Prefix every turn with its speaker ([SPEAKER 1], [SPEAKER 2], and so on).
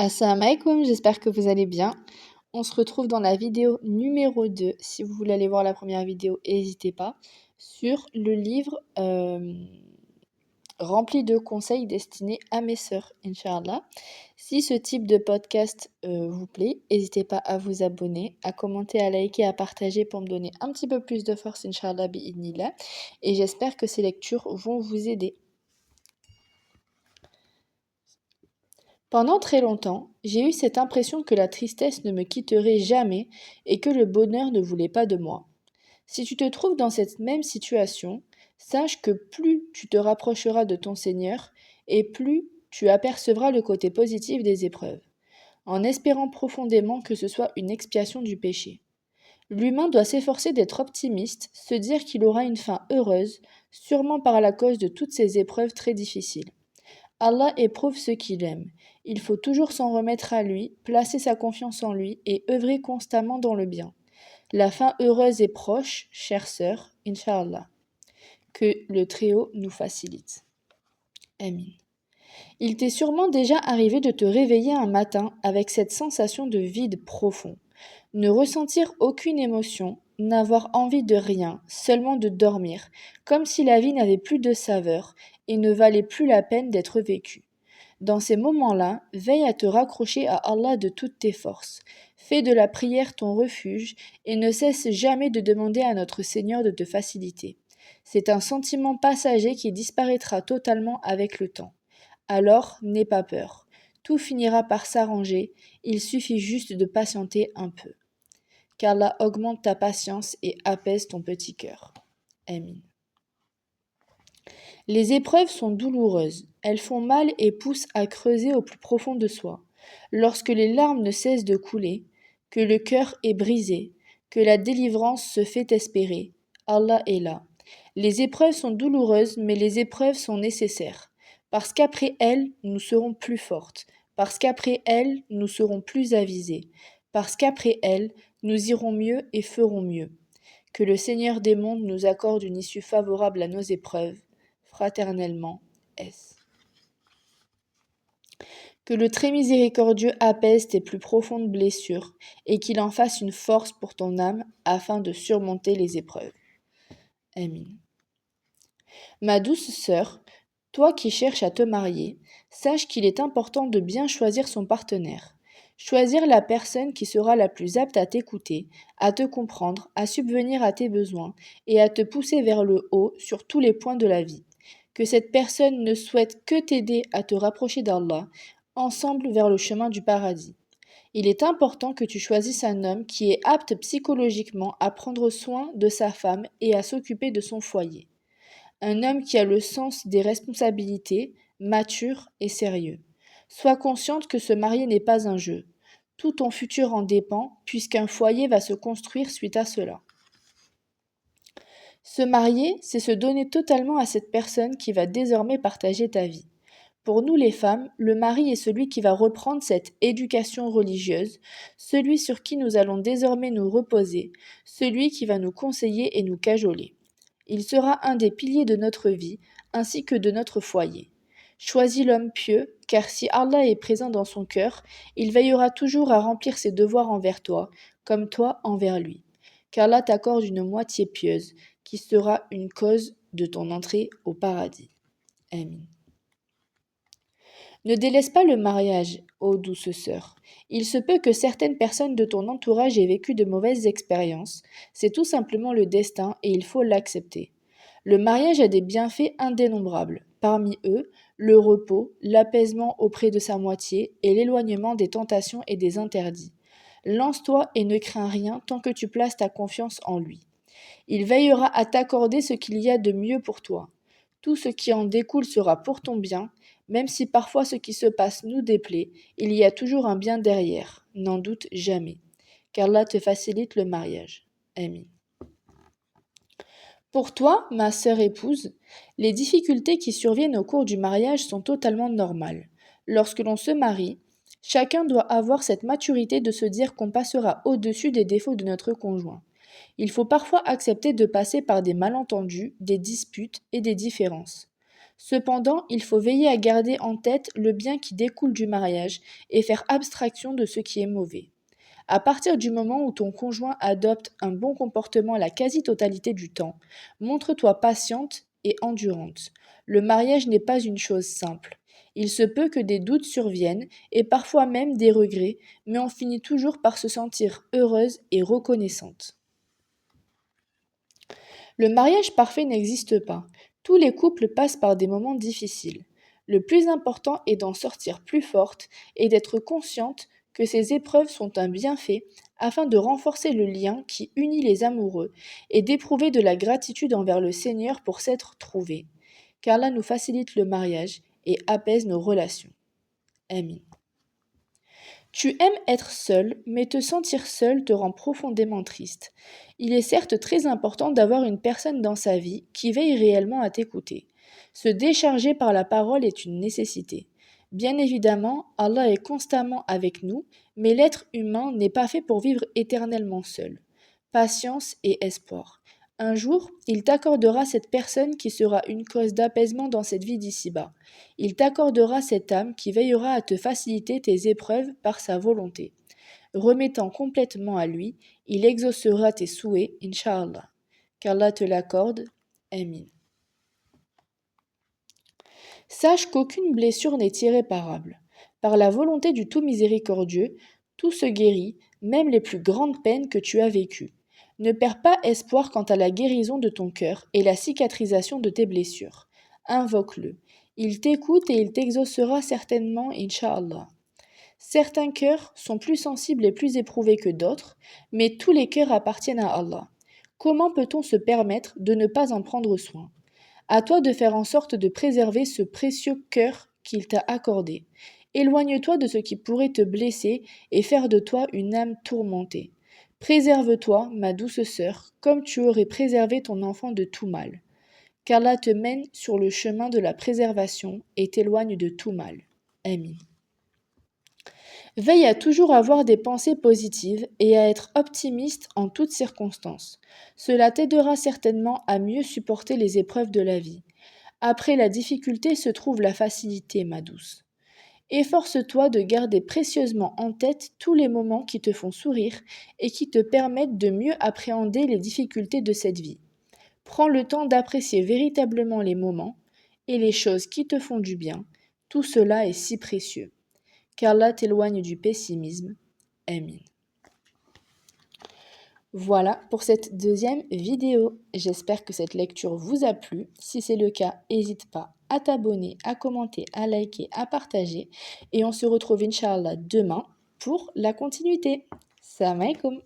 [SPEAKER 1] Assalamu alaikum, j'espère que vous allez bien. On se retrouve dans la vidéo numéro 2. Si vous voulez aller voir la première vidéo, n'hésitez pas. Sur le livre rempli de conseils destinés à mes sœurs, Inch'Allah. Si ce type de podcast vous plaît, n'hésitez pas à vous abonner, à commenter, à liker, à partager pour me donner un petit peu plus de force, Inch'Allah, bi'idnillah. Et j'espère que ces lectures vont vous aider. Pendant très longtemps, j'ai eu cette impression que la tristesse ne me quitterait jamais et que le bonheur ne voulait pas de moi. Si tu te trouves dans cette même situation, sache que plus tu te rapprocheras de ton Seigneur et plus tu apercevras le côté positif des épreuves, en espérant profondément que ce soit une expiation du péché. L'humain doit s'efforcer d'être optimiste, se dire qu'il aura une fin heureuse, sûrement par la cause de toutes ces épreuves très difficiles. Allah éprouve ceux qu'il aime. Il faut toujours s'en remettre à lui, placer sa confiance en lui et œuvrer constamment dans le bien. La fin heureuse est proche, chère sœur, Inch'Allah. Que le Très-Haut nous facilite. Amin. Il t'est sûrement déjà arrivé de te réveiller un matin avec cette sensation de vide profond. Ne ressentir aucune émotion, n'avoir envie de rien, seulement de dormir, comme si la vie n'avait plus de saveur et ne valait plus la peine d'être vécue. Dans ces moments-là, veille à te raccrocher à Allah de toutes tes forces. Fais de la prière ton refuge et ne cesse jamais de demander à notre Seigneur de te faciliter. C'est un sentiment passager qui disparaîtra totalement avec le temps. Alors, n'aie pas peur. Tout finira par s'arranger, il suffit juste de patienter un peu. Qu'Allah augmente ta patience et apaise ton petit cœur. Amin. Les épreuves sont douloureuses, elles font mal et poussent à creuser au plus profond de soi. Lorsque les larmes ne cessent de couler, que le cœur est brisé, que la délivrance se fait espérer, Allah est là. Les épreuves sont douloureuses, mais les épreuves sont nécessaires, parce qu'après elles, nous serons plus fortes, parce qu'après elles, nous serons plus avisées, parce qu'après elles, nous irons mieux et ferons mieux. Que le Seigneur des mondes nous accorde une issue favorable à nos épreuves. Fraternellement, S. Que le très miséricordieux apaise tes plus profondes blessures et qu'il en fasse une force pour ton âme afin de surmonter les épreuves. Amin. Ma douce sœur, toi qui cherches à te marier, sache qu'il est important de bien choisir son partenaire. Choisir la personne qui sera la plus apte à t'écouter, à te comprendre, à subvenir à tes besoins et à te pousser vers le haut sur tous les points de la vie. Que cette personne ne souhaite que t'aider à te rapprocher d'Allah, ensemble vers le chemin du paradis. Il est important que tu choisisses un homme qui est apte psychologiquement à prendre soin de sa femme et à s'occuper de son foyer. Un homme qui a le sens des responsabilités, mature et sérieux. Sois consciente que se marier n'est pas un jeu. Tout ton futur en dépend, puisqu'un foyer va se construire suite à cela. Se marier, c'est se donner totalement à cette personne qui va désormais partager ta vie. Pour nous les femmes, le mari est celui qui va reprendre cette éducation religieuse, celui sur qui nous allons désormais nous reposer, celui qui va nous conseiller et nous cajoler. Il sera un des piliers de notre vie, ainsi que de notre foyer. Choisis l'homme pieux, car si Allah est présent dans son cœur, il veillera toujours à remplir ses devoirs envers toi, comme toi envers lui. Qu'Allah t'accorde une moitié pieuse, qui sera une cause de ton entrée au paradis. Amin. Ne délaisse pas le mariage, ô douce sœur. Il se peut que certaines personnes de ton entourage aient vécu de mauvaises expériences. C'est tout simplement le destin et il faut l'accepter. Le mariage a des bienfaits indénombrables. Parmi eux, le repos, l'apaisement auprès de sa moitié et l'éloignement des tentations et des interdits. Lance-toi et ne crains rien tant que tu places ta confiance en lui. Il veillera à t'accorder ce qu'il y a de mieux pour toi. Tout ce qui en découle sera pour ton bien, même si parfois ce qui se passe nous déplaît, il y a toujours un bien derrière, n'en doute jamais. Qu'Allah te facilite le mariage. Amin. Pour toi, ma sœur épouse, les difficultés qui surviennent au cours du mariage sont totalement normales. Lorsque l'on se marie, chacun doit avoir cette maturité de se dire qu'on passera au-dessus des défauts de notre conjoint. Il faut parfois accepter de passer par des malentendus, des disputes et des différences. Cependant, il faut veiller à garder en tête le bien qui découle du mariage et faire abstraction de ce qui est mauvais. À partir du moment où ton conjoint adopte un bon comportement la quasi-totalité du temps, montre-toi patiente et endurante. Le mariage n'est pas une chose simple. Il se peut que des doutes surviennent et parfois même des regrets, mais on finit toujours par se sentir heureuse et reconnaissante. Le mariage parfait n'existe pas. Tous les couples passent par des moments difficiles. Le plus important est d'en sortir plus forte et d'être consciente que ces épreuves sont un bienfait afin de renforcer le lien qui unit les amoureux et d'éprouver de la gratitude envers le Seigneur pour s'être trouvés. Car là nous facilite le mariage et apaise nos relations. Amen. Tu aimes être seul, mais te sentir seul te rend profondément triste. Il est certes très important d'avoir une personne dans sa vie qui veille réellement à t'écouter. Se décharger par la parole est une nécessité. Bien évidemment, Allah est constamment avec nous, mais l'être humain n'est pas fait pour vivre éternellement seul. Patience et espoir. Un jour, il t'accordera cette personne qui sera une cause d'apaisement dans cette vie d'ici-bas. Il t'accordera cette âme qui veillera à te faciliter tes épreuves par sa volonté. Remettant complètement à lui, il exaucera tes souhaits, Inch'Allah. Qu'Allah te l'accorde. Amin. Sache qu'aucune blessure n'est irréparable. Par la volonté du Tout Miséricordieux, tout se guérit, même les plus grandes peines que tu as vécues. Ne perds pas espoir quant à la guérison de ton cœur et la cicatrisation de tes blessures. Invoque-le. Il t'écoute et il t'exaucera certainement, Inch'Allah. Certains cœurs sont plus sensibles et plus éprouvés que d'autres, mais tous les cœurs appartiennent à Allah. Comment peut-on se permettre de ne pas en prendre soin? À toi de faire en sorte de préserver ce précieux cœur qu'il t'a accordé. Éloigne-toi de ce qui pourrait te blesser et faire de toi une âme tourmentée. Préserve-toi, ma douce sœur, comme tu aurais préservé ton enfant de tout mal. Qu'Allah te mène sur le chemin de la préservation et t'éloigne de tout mal. Amin. Veille à toujours avoir des pensées positives et à être optimiste en toutes circonstances. Cela t'aidera certainement à mieux supporter les épreuves de la vie. Après la difficulté se trouve la facilité, ma douce. Efforce-toi de garder précieusement en tête tous les moments qui te font sourire et qui te permettent de mieux appréhender les difficultés de cette vie. Prends le temps d'apprécier véritablement les moments et les choses qui te font du bien. Tout cela est si précieux. Qu'Allah t'éloigne du pessimisme. Amin. Voilà pour cette deuxième vidéo. J'espère que cette lecture vous a plu. Si c'est le cas, n'hésite pas à t'abonner, à commenter, à liker, à partager. Et on se retrouve Inch'Allah demain pour la continuité. Salam alaikum.